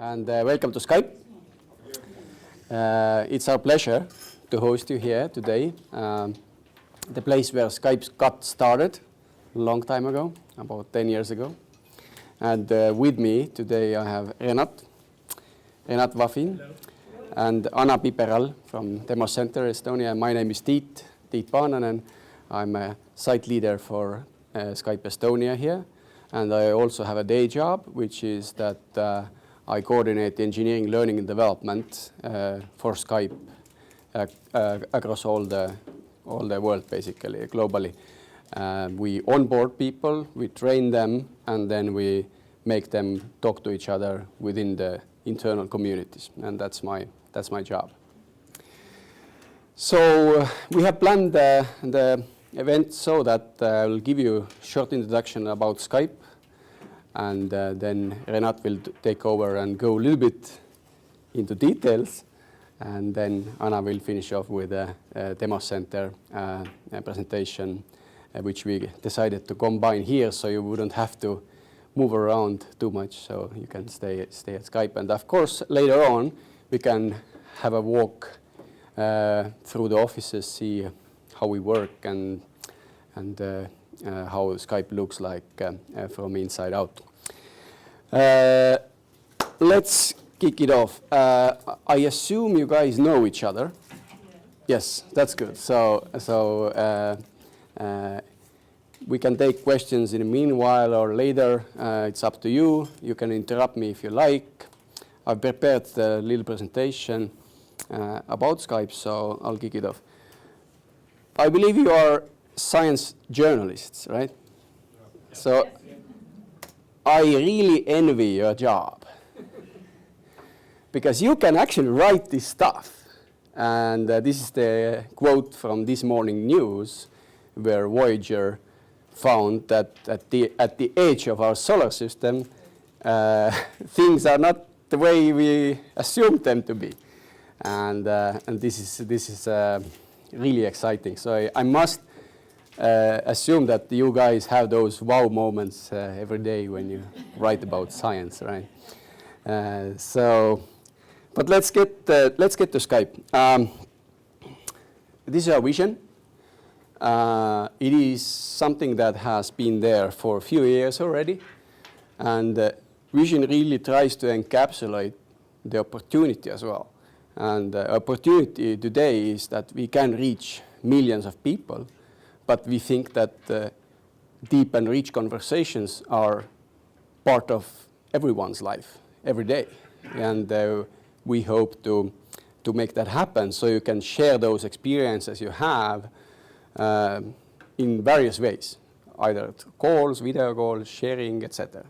and welcome to Skype. It's our pleasure to host you here today, the place where Skype got started a long time ago, about 10 years ago. And with me today I have Renat Vafin, and Anna Piperal from Demo Center, Estonia. My name is Tiit Paananen. I'm a site leader for Skype Estonia here. And I also have a day job, which is that I coordinate engineering, learning, and development for Skype across all the world, basically, globally. We onboard people, we train them, and then we make them talk to each other within the internal communities, and that's my job. So we have planned the event so that I'll give you a short introduction about Skype, and then Renat will take over and go a little bit into details, and then Anna will finish off with a Demo Center presentation, which we decided to combine here so you wouldn't have to move around too much, so you can stay at Skype. And of course, later on, we can have a walk through the offices, see how we work and how Skype looks like from inside out. Let's kick it off. I assume you guys know each other. Yes, that's good. So we can take questions in the meanwhile or later. It's up to you. You can interrupt me if you like. I've prepared a little presentation about Skype, so I'll kick it off. I believe you are science journalists, right? Yeah. So I really envy your job because you can actually write this stuff. And this is the quote from this morning news, where Voyager found that at the edge of our solar system, things are not the way we assumed them to be. And this is really exciting. So I must assume that you guys have those wow moments every day when you write about science, right? But let's get to Skype. This is our vision. It is something that has been there for a few years already, and vision really tries to encapsulate the opportunity as well. And the opportunity today is that we can reach millions of people, but we think that deep and rich conversations are part of everyone's life every day. And we hope to make that happen so you can share those experiences you have in various ways, either through calls, video calls, sharing, etc.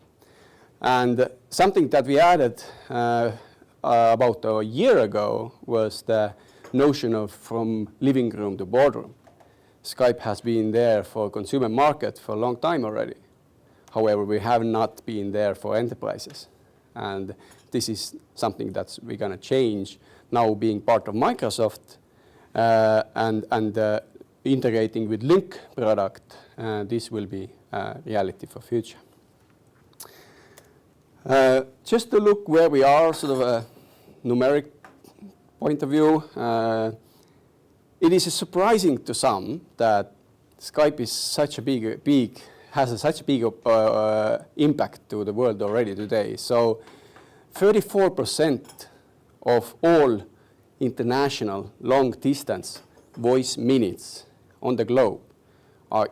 And something that we added about a year ago was the notion of from living room to boardroom. Skype has been there for consumer market for a long time already. However, we have not been there for enterprises. And this is something that we're going to change now, being part of Microsoft and integrating with Link product. This will be reality for future. Just to look where we are, sort of a numeric point of view, it is surprising to some that Skype is such a has such a big impact to the world already today. So 34% of all international long-distance voice minutes on the globe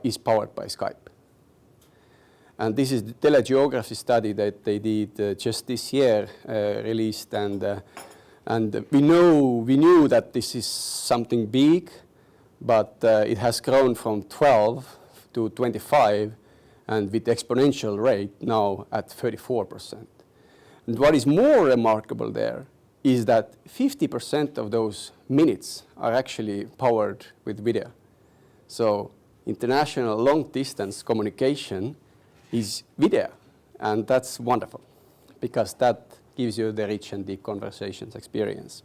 is powered by Skype. And this is the telegeography study that they did just this year, released, and we knew that this is something big, but it has grown from 12 to 25, and with exponential rate now at 34%. And what is more remarkable there is that 50% of those minutes are actually powered with video. So international long-distance communication is video, and that's wonderful because that gives you the rich and deep conversations experience.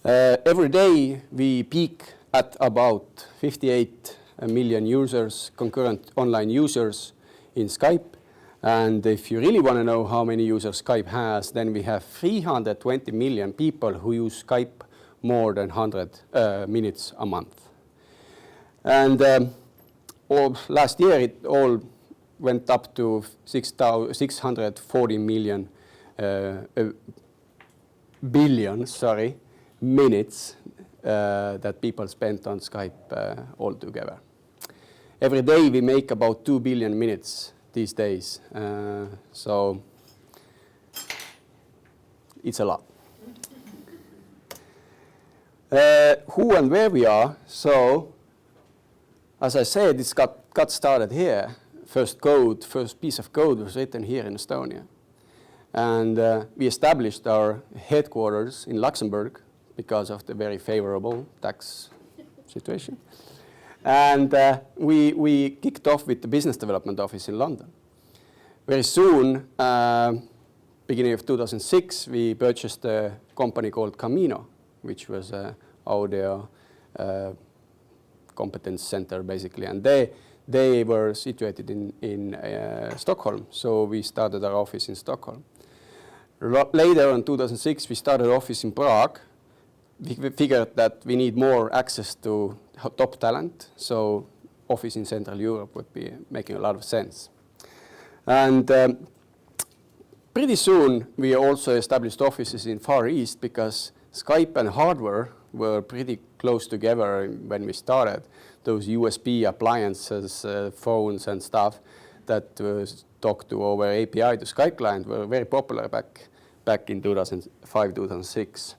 Every day we peak at about 58 million users, concurrent online users in Skype, And if you really want to know how many users Skype has, then we have 320 million people who use Skype more than 100 minutes a month. And last year, it all went up to 640 million billion minutes that people spent on Skype altogether. Every day we make about 2 billion minutes these days, so it's a lot. Who and where we are, so as I said, it's got started here. First piece of code was written here in Estonia. And we established our headquarters in Luxembourg because of the very favorable tax situation. And we kicked off with the business development office in London. Very soon, beginning of 2006, we purchased a company called Camino, which was an audio competence center, basically. And they were situated in Stockholm, so we started our office in Stockholm. Later in 2006, we started an office in Prague. We figured that we need more access to top talent, so office in Central Europe would be making a lot of sense. And pretty soon, we also established offices in Far East because Skype and hardware were pretty close together when we started. Those USB appliances, phones and stuff that was talked to over API to Skype client were very popular back in 2005, 2006.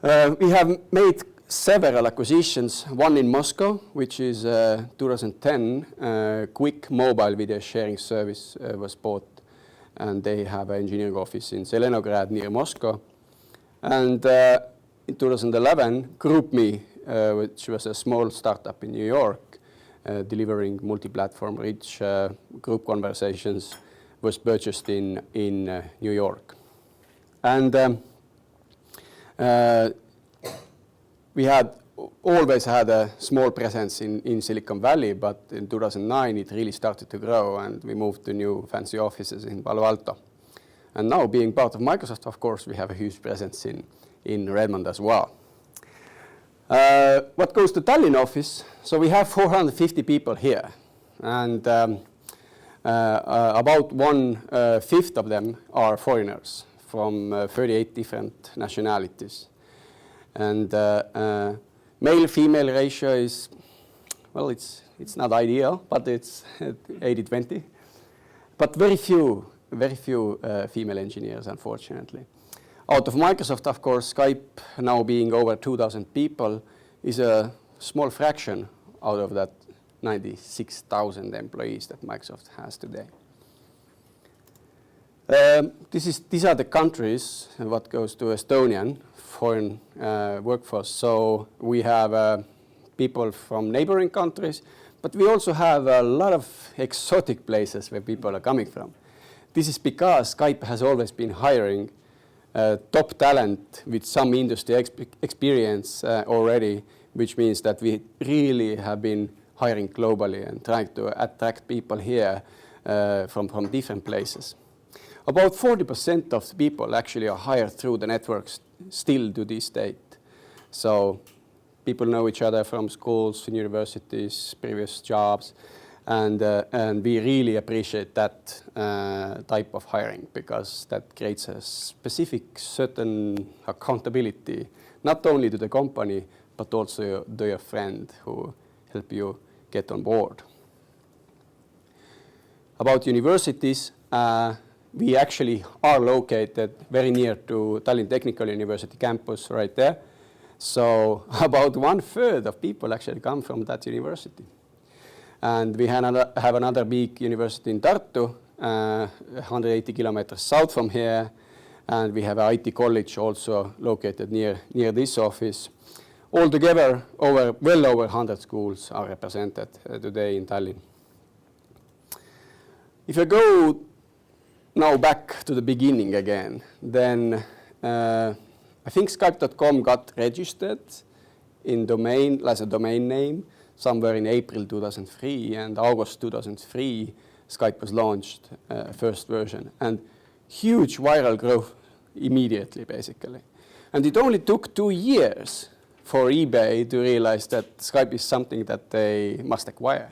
We have made several acquisitions, one in Moscow, which is 2010, quick mobile video sharing service was bought, and they have an engineering office in Zelenograd near Moscow. And in 2011, GroupMe, which was a small startup in New York, delivering multi-platform rich group conversations, was purchased in New York. And we had always had a small presence in Silicon Valley, but in 2009 it really started to grow, and we moved to new fancy offices in Palo Alto. And now, being part of Microsoft, of course, we have a huge presence in Redmond as well. What goes to Tallinn office? So we have 450 people here, and about 1/5 of them are foreigners from 38 different nationalities. And male-female ratio is, well, it's not ideal, but it's 80-20. But very few female engineers, unfortunately. Out of Microsoft, of course, Skype now being over 2,000 people is a small fraction out of that 96,000 employees that Microsoft has today. These are the countries and what goes to Estonian foreign workforce. So we have people from neighboring countries, but we also have a lot of exotic places where people are coming from. This is because Skype has always been hiring top talent with some industry experience already, which means that we really have been hiring globally and trying to attract people here from different places. About 40% of the people actually are hired through the networks still to this date. So people know each other from schools, universities, previous jobs, and we really appreciate that type of hiring because that creates a specific certain accountability, not only to the company, but also to your friend who help you get on board. About universities, we actually are located very near to Tallinn Technical University campus right there. So about 1/3 of people actually come from that university. And we have another big university in Tartu, 180 kilometers south from here. And we have an IT college also located near this office. Altogether, well over 100 schools are represented today in Tallinn. If you go now back to the beginning again, then I think Skype.com got registered as a domain name somewhere in April 2003, and August 2003 Skype was launched, first version, and huge viral growth immediately, basically. And it only took 2 years for eBay to realize that Skype is something that they must acquire.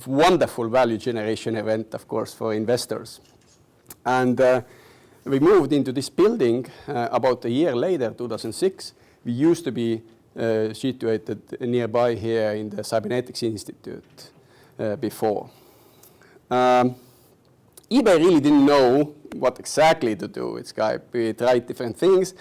Wonderful value generation event, of course, for investors. And we moved into this building about a year later, 2006. We used to be situated nearby here in the Cybernetics Institute before. eBay really didn't know what exactly to do with Skype. We tried different things,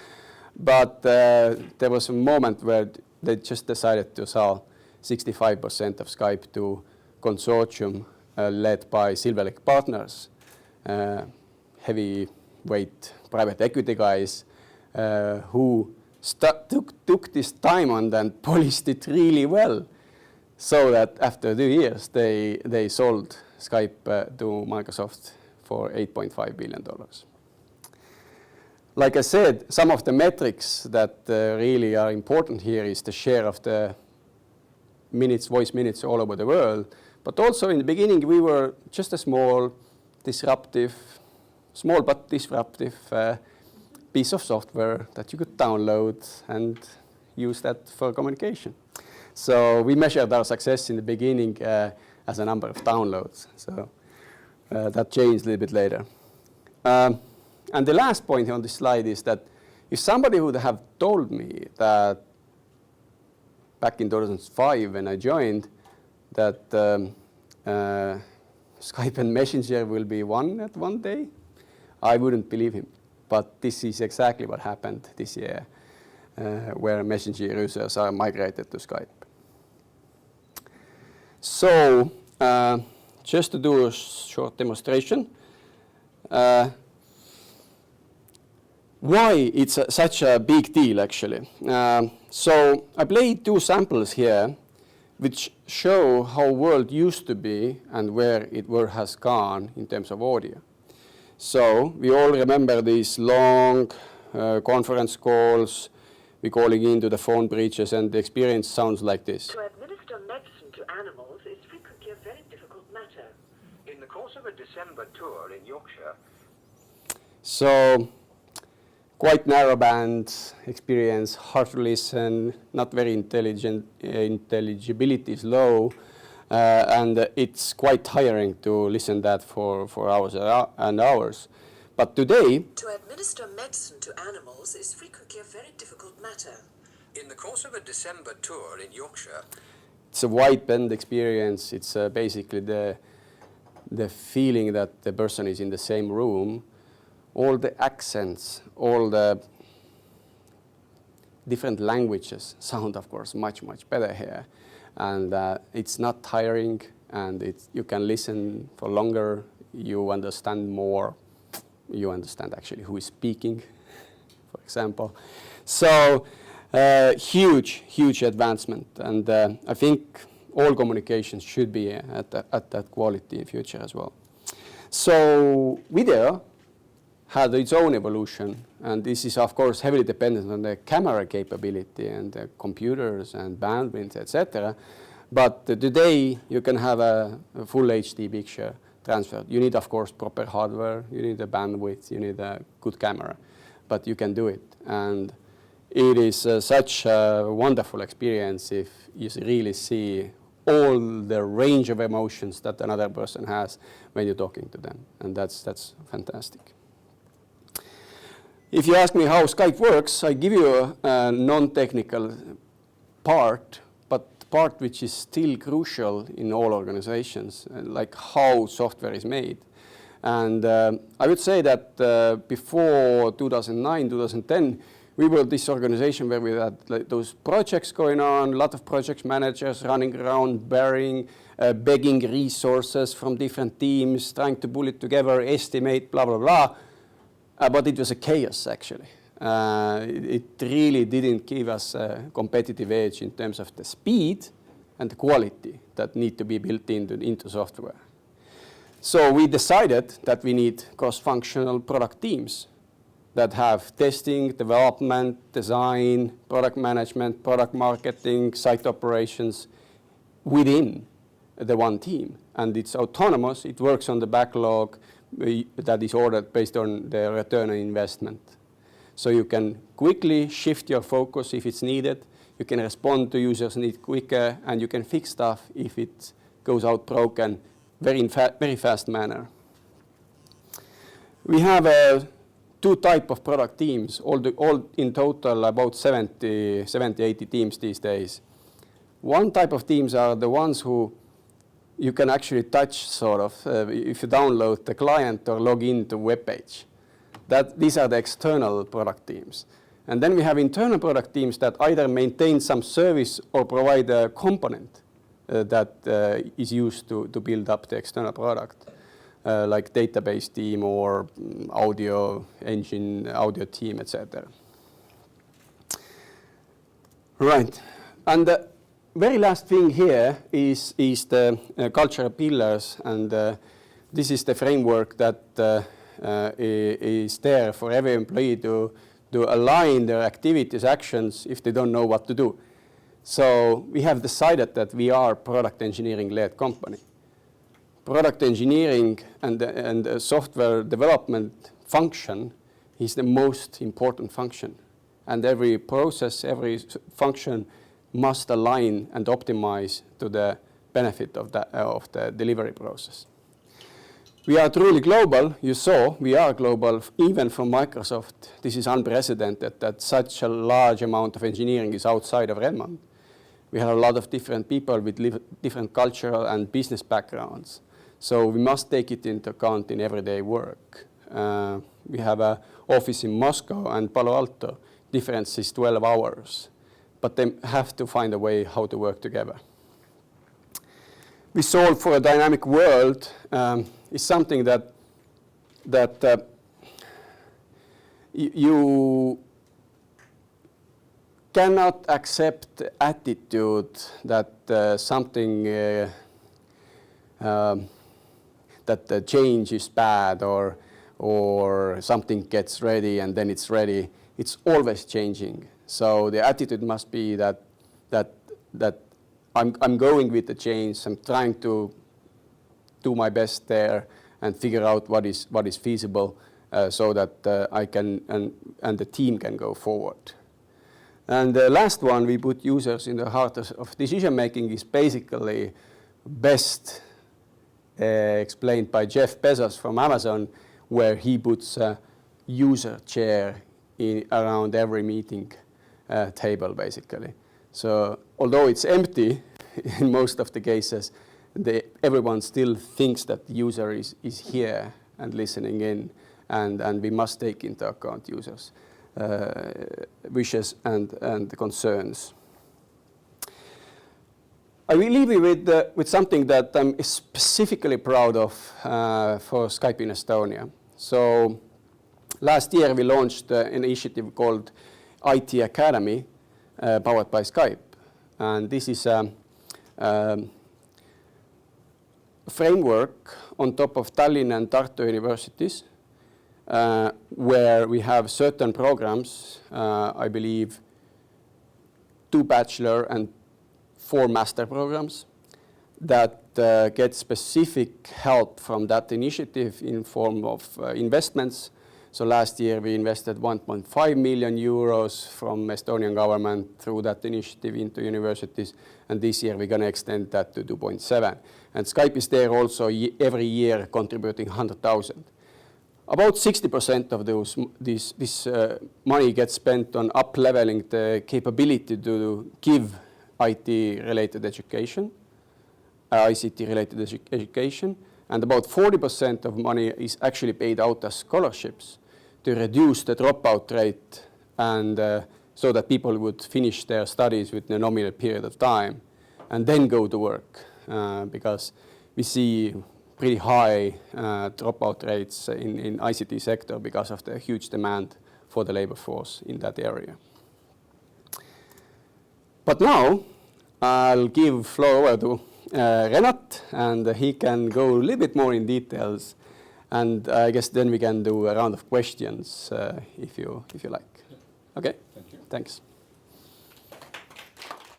but there was a moment where they just decided to sell 65% of Skype to consortium led by Silver Lake Partners, heavyweight private equity guys who took this diamond and polished it really well, so that after 2 years they sold Skype to Microsoft for $8.5 billion. Like I said, some of the metrics that really are important here is the share of the minutes, voice minutes all over the world. But also in the beginning, we were just a small but disruptive piece of software that you could download and use that for communication. So we measured our success in the beginning as a number of downloads. So that changed a little bit later. And the last point on this slide is that if somebody would have told me that back in 2005 when I joined that Skype and Messenger will be one day, I wouldn't believe him. But this is exactly what happened this year, where Messenger users are migrated to Skype. So just to do a short demonstration, why it's such a big deal, actually. So I played 2 samples here, which show how world used to be and where it has gone in terms of audio. So we all remember these long conference calls, we're calling into the phone breaches, and the experience sounds like this. To administer medicine to animals is frequently a very difficult matter. In the course of a December tour in Yorkshire. So quite narrow band experience, hard to listen, not very intelligent, intelligibility is low, and it's quite tiring to listen that for hours and hours. But today, to administer medicine to animals is frequently a very difficult matter. In the course of a December tour in Yorkshire, it's a wide band experience. It's basically the feeling that the person is in the same room. All the accents, all the different languages sound, of course, much, much better here. And it's not tiring, and you can listen for longer. You understand more. You understand actually who is speaking, for example. So huge, huge advancement. And I think all communications should be at that quality in future as well. So video had its own evolution, and this is of course heavily dependent on the camera capability and the computers and bandwidth, etc. But today you can have a full HD picture transfer. You need of course proper hardware, you need the bandwidth, you need a good camera, but you can do it. And it is such a wonderful experience if you really see all the range of emotions that another person has when you're talking to them, and that's fantastic. If you ask me how Skype works, I give you a non-technical part, but part which is still crucial in all organizations, like how software is made. And I would say that before 2009, 2010, we were this organization where we had like, those projects going on, a lot of project managers running around, begging resources from different teams, trying to pull it together, estimate, blah, blah, blah. But it was a chaos, actually. It really didn't give us a competitive edge in terms of the speed and the quality that need to be built into software. So we decided that we need cross-functional product teams that have testing, development, design, product management, product marketing, site operations within the one team. And it's autonomous. It works on the backlog that is ordered based on the return on investment. So you can quickly shift your focus if it's needed. You can respond to users' needs quicker, and you can fix stuff if it goes out broken very fast manner. We have two types of product teams, all in total about 70, 80 teams these days. One type of teams are the ones who you can actually touch, sort of, if you download the client or log into a web page. These are the external product teams. And then we have internal product teams that either maintain some service or provide a component that is used to build up the external product, like database team or audio engine, audio team, etc. Right. And the very last thing here is the cultural pillars, and this is the framework that is there for every employee to align their activities, actions, if they don't know what to do. So we have decided that we are a product engineering-led company. Product engineering and the software development function is the most important function. And every process, every function must align and optimize to the benefit of the delivery process. We are truly global. You saw we are global, even from Microsoft. This is unprecedented that such a large amount of engineering is outside of Redmond. We have a lot of different people with different cultural and business backgrounds. So we must take it into account in everyday work. We have an office in Moscow and Palo Alto. Difference is 12 hours. But they have to find a way how to work together. We solve for a dynamic world is something that you cannot accept the attitude that something that the change is bad or something gets ready and then it's ready. It's always changing. So the attitude must be that I'm going with the change. I'm trying to do my best there and figure out what is feasible so that I can and the team can go forward. And the last one, we put users in the heart of decision making, is basically best explained by Jeff Bezos from Amazon, where he puts a user chair around every meeting table, basically. So although it's empty in most of the cases, everyone still thinks that the user is here and listening in, and we must take into account users' wishes and concerns. I will leave you with something that I'm specifically proud of for Skype in Estonia. So last year we launched an initiative called IT Academy, powered by Skype. And this is a framework on top of Tallinn and Tartu universities, where we have certain programs, I believe 2 bachelor and 4 master programs that get specific help from that initiative in form of investments. So last year we invested 1.5 million euros from Estonian government through that initiative into universities, and this year we're going to extend that to 2.7. And Skype is there also every year contributing 100,000. About 60% of this money gets spent on up-leveling the capability to give IT-related education, ICT-related education, and about 40% of money is actually paid out as scholarships to reduce the dropout rate and so that people would finish their studies within a nominal period of time and then go to work because we see pretty high dropout rates in ICT sector because of the huge demand for the labor force in that area. But now I'll give floor over to Renat, and he can go a little bit more in details, and I guess then we can do a round of questions if you like. Okay. Thank you. Thanks.